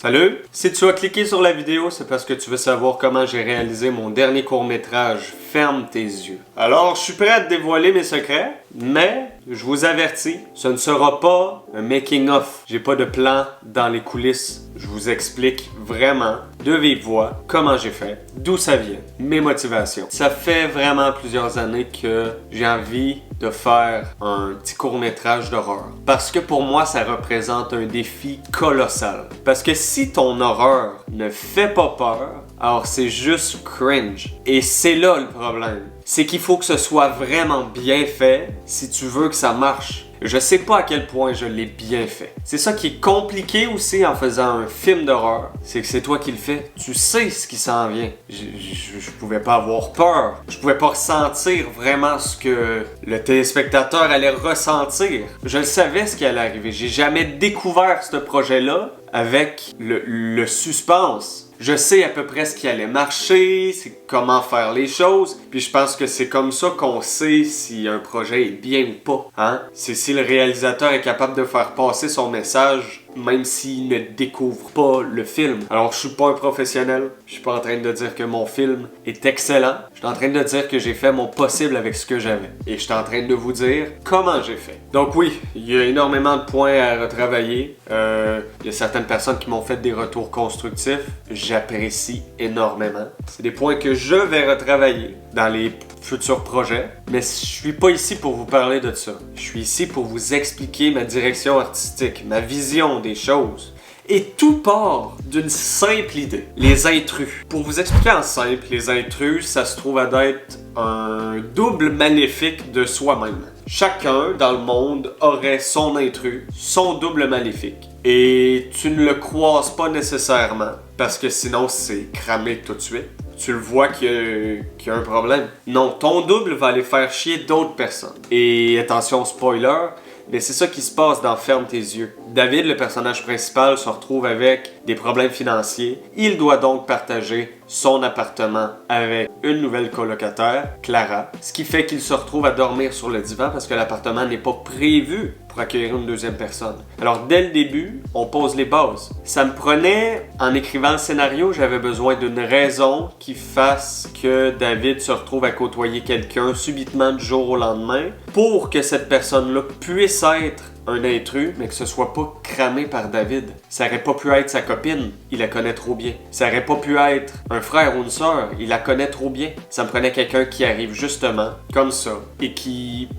Salut! Si tu as cliqué sur la vidéo, c'est parce que tu veux savoir comment j'ai réalisé mon dernier court-métrage Ferme tes yeux. Alors, je suis prêt à te dévoiler mes secrets, mais je vous avertis, ce ne sera pas un making-of. J'ai pas de plan dans les coulisses. Je vous explique vraiment, de vive voix, comment j'ai fait, d'où ça vient, mes motivations. Ça fait vraiment plusieurs années que j'ai envie de faire un petit court-métrage d'horreur. Parce que pour moi, ça représente un défi colossal. Parce que si ton horreur ne fait pas peur, alors c'est juste cringe. Et c'est là le problème. C'est qu'il faut que ce soit vraiment bien fait si tu veux que ça marche. Je sais pas à quel point je l'ai bien fait. C'est ça qui est compliqué aussi en faisant un film d'horreur. C'est que c'est toi qui le fais. Tu sais ce qui s'en vient. Je pouvais pas avoir peur. Je pouvais pas ressentir vraiment ce que le téléspectateur allait ressentir. Je le savais ce qui allait arriver. J'ai jamais découvert ce projet-là avec le suspense. Je sais à peu près ce qui allait marcher, c'est comment faire les choses, puis je pense que c'est comme ça qu'on sait si un projet est bien ou pas, hein? C'est si le réalisateur est capable de faire passer son message, même s'il ne découvre pas le film. Alors je suis pas un professionnel, je suis pas en train de dire que mon film est excellent, je suis en train de dire que j'ai fait mon possible avec ce que j'avais. Et je suis en train de vous dire comment j'ai fait. Donc oui, il y a énormément de points à retravailler, il y a certaines personnes qui m'ont fait des retours constructifs, j'apprécie énormément. C'est des points que je vais retravailler dans les futurs projets, mais je suis pas ici pour vous parler de ça. Je suis ici pour vous expliquer ma direction artistique, ma vision des choses. Et tout part d'une simple idée, les intrus. Pour vous expliquer en simple, les intrus, ça se trouve à être un double maléfique de soi-même. Chacun dans le monde aurait son intrus, son double maléfique. Et tu ne le croises pas nécessairement, parce que sinon c'est cramé tout de suite. Tu le vois qu'il y a un problème. Non, ton double va aller faire chier d'autres personnes. Et attention, spoiler, mais c'est ça qui se passe dans Ferme tes yeux. David, le personnage principal, se retrouve avec des problèmes financiers. Il doit donc partager son appartement avec une nouvelle colocataire, Clara, ce qui fait qu'il se retrouve à dormir sur le divan parce que l'appartement n'est pas prévu pour accueillir une deuxième personne. Alors dès le début, on pose les bases. Ça me prenait, en écrivant le scénario, j'avais besoin d'une raison qui fasse que David se retrouve à côtoyer quelqu'un subitement du jour au lendemain pour que cette personne-là puisse être un intrus, mais que ce soit pas cramé par David. Ça aurait pas pu être sa copine, il la connaît trop bien. Ça aurait pas pu être un frère ou une sœur, il la connaît trop bien. Ça me prenait quelqu'un qui arrive justement comme ça et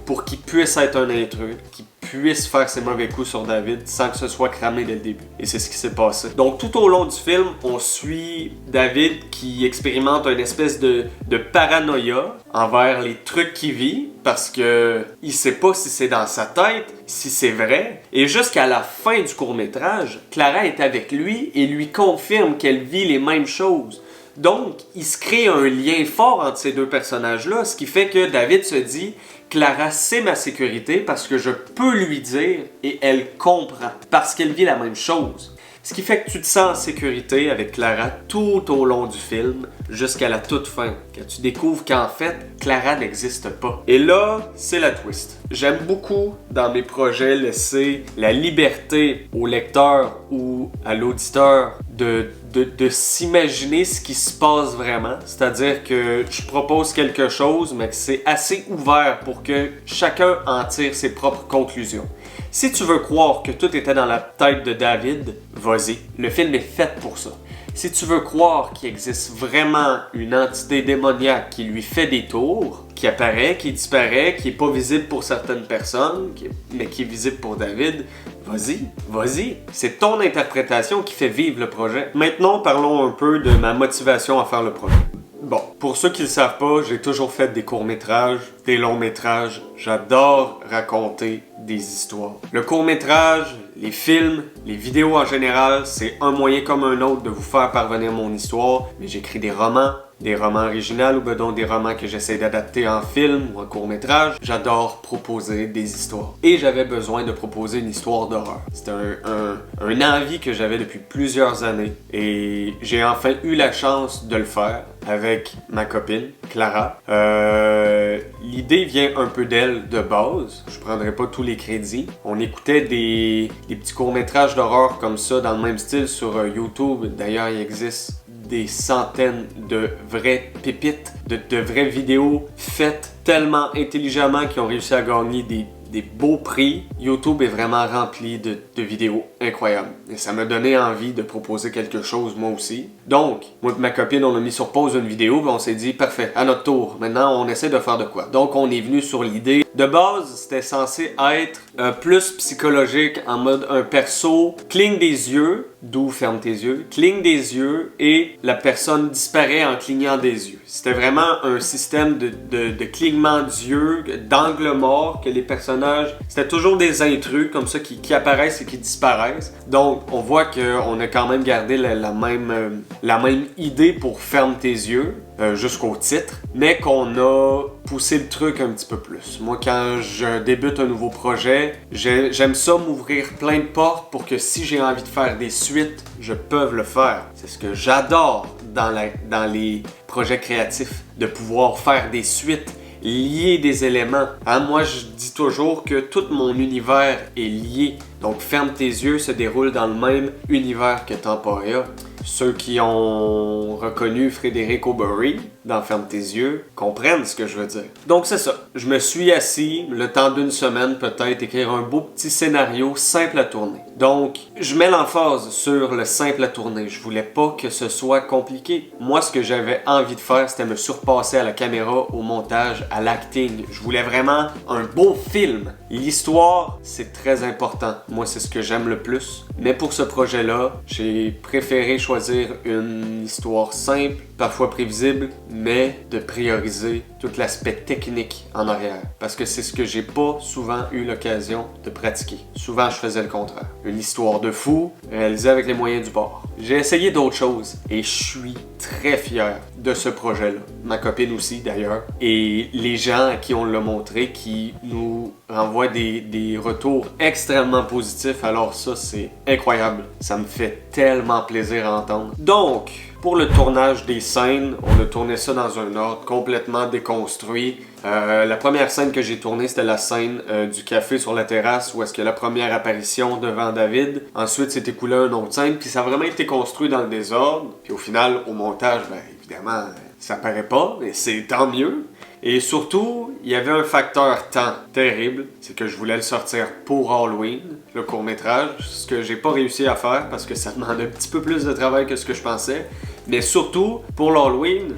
pour qu'il puisse être un intrus, qui puisse faire ses mauvais coups sur David sans que ce soit cramé dès le début. Et c'est ce qui s'est passé. Donc tout au long du film, on suit David qui expérimente une espèce de paranoïa envers les trucs qu'il vit parce que il sait pas si c'est dans sa tête, si c'est vrai. Et jusqu'à la fin du court-métrage, Clara est avec lui et lui confirme qu'elle vit les mêmes choses. Donc, il se crée un lien fort entre ces deux personnages-là, ce qui fait que David se dit « Clara, c'est ma sécurité parce que je peux lui dire et elle comprend, parce qu'elle vit la même chose. » Ce qui fait que tu te sens en sécurité avec Clara tout au long du film, jusqu'à la toute fin, quand tu découvres qu'en fait, Clara n'existe pas. Et là, c'est la twist. J'aime beaucoup, dans mes projets, laisser la liberté au lecteur ou à l'auditeur de s'imaginer ce qui se passe vraiment. C'est-à-dire que je propose quelque chose, mais que c'est assez ouvert pour que chacun en tire ses propres conclusions. Si tu veux croire que tout était dans la tête de David, vas-y. Le film est fait pour ça. Si tu veux croire qu'il existe vraiment une entité démoniaque qui lui fait des tours, qui apparaît, qui disparaît, qui n'est pas visible pour certaines personnes, mais qui est visible pour David, vas-y. C'est ton interprétation qui fait vivre le projet. Maintenant, parlons un peu de ma motivation à faire le projet. Bon, pour ceux qui ne le savent pas, j'ai toujours fait des courts-métrages, des longs-métrages. J'adore raconter des histoires. Le court-métrage, les films, les vidéos en général, c'est un moyen comme un autre de vous faire parvenir mon histoire. Mais j'écris des romans originaux ou ben donc des romans que j'essaie d'adapter en film ou en court-métrage. J'adore proposer des histoires. Et j'avais besoin de proposer une histoire d'horreur. C'était un envie que j'avais depuis plusieurs années. Et j'ai enfin eu la chance de le faire avec ma copine, Clara. L'idée vient un peu d'elle de base. Je prendrai pas tous les des crédits. On écoutait des petits courts-métrages d'horreur comme ça dans le même style sur YouTube. D'ailleurs, il existe des centaines de vraies pépites, de vraies vidéos faites tellement intelligemment qu'ils ont réussi à gagner des beaux prix. YouTube est vraiment rempli de vidéos incroyables. Et ça m'a donné envie de proposer quelque chose moi aussi. Donc, moi et ma copine, on a mis sur pause une vidéo, puis on s'est dit, parfait, à notre tour. Maintenant, on essaie de faire de quoi. Donc, on est venu sur l'idée. De base, c'était censé être plus psychologique, en mode un perso cligne des yeux, d'où ferme tes yeux, cligne des yeux et la personne disparaît en clignant des yeux. C'était vraiment un système de clignement d'yeux, d'angle mort, que les personnages, c'était toujours des intrus comme ça qui apparaissent et qui disparaissent. Donc, on voit qu'on a quand même gardé la même idée pour ferme tes yeux. Jusqu'au titre, mais qu'on a poussé le truc un petit peu plus. Moi, quand je débute un nouveau projet, j'aime ça m'ouvrir plein de portes pour que si j'ai envie de faire des suites, je peux le faire. C'est ce que j'adore dans les projets créatifs, de pouvoir faire des suites, lier des éléments. Hein, moi, je dis toujours que tout mon univers est lié. Donc, Ferme tes yeux se déroule dans le même univers que Temporia. Ceux qui ont reconnu Frédéric Aubery dans Ferme tes yeux comprennent ce que je veux dire. Donc c'est ça. Je me suis assis, le temps d'une semaine peut-être, écrire un beau petit scénario simple à tourner. Donc, je mets l'emphase sur le simple à tourner. Je voulais pas que ce soit compliqué. Moi, ce que j'avais envie de faire, c'était me surpasser à la caméra, au montage, à l'acting. Je voulais vraiment un beau film. L'histoire, c'est très important. Moi, c'est ce que j'aime le plus. Mais pour ce projet-là, j'ai préféré choisir une histoire simple, parfois prévisible, mais de prioriser tout l'aspect technique en arrière. Parce que c'est ce que j'ai pas souvent eu l'occasion de pratiquer. Souvent, je faisais le contraire. Une histoire de fou, réalisée avec les moyens du bord. J'ai essayé d'autres choses et je suis très fier de ce projet-là. Ma copine aussi, d'ailleurs. Et les gens à qui on l'a montré, qui nous renvoient des retours extrêmement positifs. Alors ça, c'est incroyable. Ça me fait tellement plaisir à entendre. Donc, pour le tournage des scènes, on a tourné ça dans un ordre complètement déconstruit. La première scène que j'ai tournée, c'était la scène du café sur la terrasse où est-ce que la première apparition devant David. Ensuite, s'est écoulé une autre scène, puis ça a vraiment été construit dans le désordre. Puis au final, au montage, ben évidemment, ça paraît pas, mais c'est tant mieux. Et surtout, il y avait un facteur temps terrible, c'est que je voulais le sortir pour Halloween, le court-métrage, ce que j'ai pas réussi à faire parce que ça demande un petit peu plus de travail que ce que je pensais. Mais surtout, pour l'Halloween,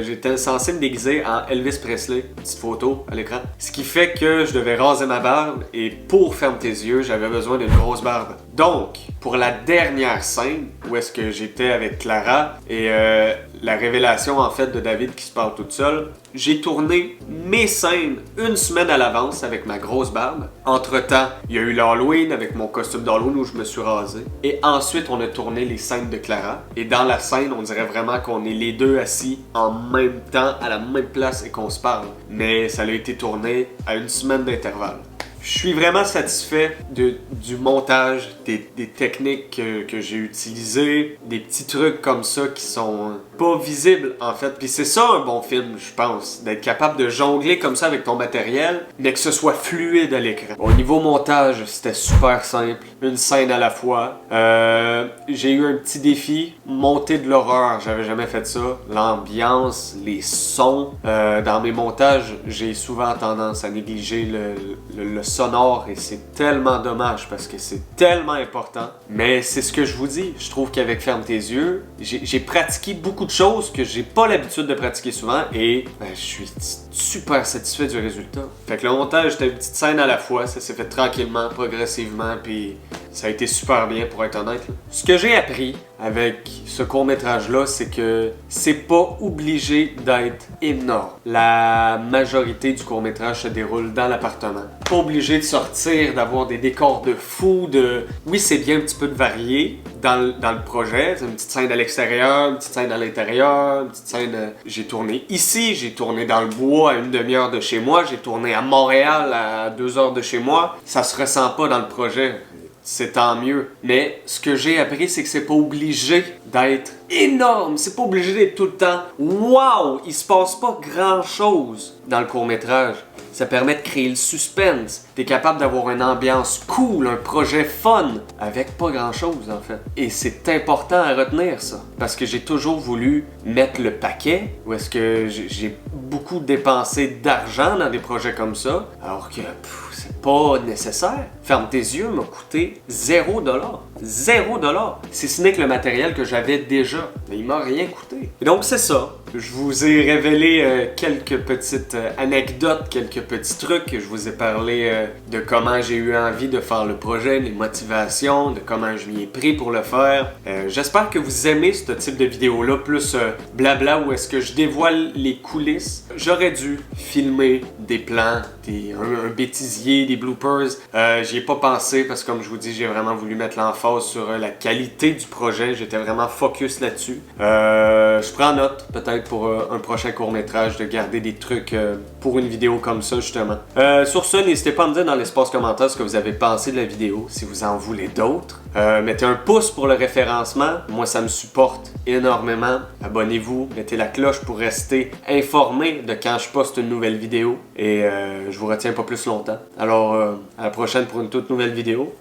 j'étais censé me déguiser en Elvis Presley, petite photo à l'écran. Ce qui fait que je devais raser ma barbe et pour Ferme tes yeux, j'avais besoin d'une grosse barbe. Donc, pour la dernière scène, où est-ce que j'étais avec Clara et la révélation en fait de David qui se parle toute seule, j'ai tourné mes scènes une semaine à l'avance avec ma grosse barbe. Entre-temps, il y a eu l'Halloween avec mon costume d'Halloween où je me suis rasé. Et ensuite, on a tourné les scènes de Clara. Et dans la scène, on dirait vraiment qu'on est les deux assis en même temps, à la même place et qu'on se parle. Mais ça a été tourné à une semaine d'intervalle. Je suis vraiment satisfait du montage, des techniques que j'ai utilisées, des petits trucs comme ça qui sont pas visibles en fait. Puis c'est ça un bon film, je pense, d'être capable de jongler comme ça avec ton matériel, mais que ce soit fluide à l'écran. Au niveau montage, c'était super simple, une scène à la fois. J'ai eu un petit défi, monter de l'horreur, j'avais jamais fait ça. L'ambiance, les sons. Dans mes montages, j'ai souvent tendance à négliger le sonore et c'est tellement dommage parce que c'est tellement important. Mais c'est ce que je vous dis, je trouve qu'avec Ferme tes yeux, j'ai pratiqué beaucoup de choses que j'ai pas l'habitude de pratiquer souvent et je suis super satisfait du résultat. Fait que le montage, c'était une petite scène à la fois, ça s'est fait tranquillement, progressivement, puis ça a été super bien pour être honnête. Là. Ce que j'ai appris avec ce court-métrage-là, c'est que c'est pas obligé d'être énorme. La majorité du court-métrage se déroule dans l'appartement. Pas obligé de sortir, d'avoir des décors de fou, Oui, c'est bien un petit peu de varier dans le projet. C'est une petite scène à l'extérieur, une petite scène à l'intérieur, une petite scène... J'ai tourné ici, j'ai tourné dans le bois à une demi-heure de chez moi, j'ai tourné à Montréal à 2 heures de chez moi. Ça se ressent pas dans le projet. c'est tant mieux. Mais ce que j'ai appris, c'est que c'est pas obligé d'être énorme. C'est pas obligé d'être tout le temps « Wow! » Il se passe pas grand-chose dans le court-métrage. Ça permet de créer le suspense. T'es capable d'avoir une ambiance cool, un projet fun, avec pas grand-chose en fait. Et c'est important à retenir ça. Parce que j'ai toujours voulu mettre le paquet, ou est-ce que j'ai beaucoup dépensé d'argent dans des projets comme ça, alors que c'est pas nécessaire. Ferme tes yeux m'a coûté 0$. 0$. Si ce n'est que le matériel que j'avais déjà. Mais il m'a rien coûté. Et donc c'est ça. Je vous ai révélé quelques petites anecdotes, quelques petits trucs. Je vous ai parlé de comment j'ai eu envie de faire le projet, les motivations, de comment je m'y ai pris pour le faire. J'espère que vous aimez ce type de vidéo-là, plus blabla, où est-ce que je dévoile les coulisses. J'aurais dû filmer des plans, un bêtisier, des bloopers. J'y ai pas pensé parce que comme je vous dis, j'ai vraiment voulu mettre l'emphase sur la qualité du projet. J'étais vraiment focus là-dessus. Je prends note, peut-être pour un prochain court-métrage, de garder des trucs pour une vidéo comme ça, justement. Sur ce, n'hésitez pas à me dire dans l'espace commentaire ce que vous avez pensé de la vidéo, si vous en voulez d'autres. Mettez un pouce pour le référencement, moi ça me supporte énormément. Abonnez-vous, mettez la cloche pour rester informé de quand je poste une nouvelle vidéo. Et je vous retiens pas plus longtemps. Alors, à la prochaine pour une toute nouvelle vidéo.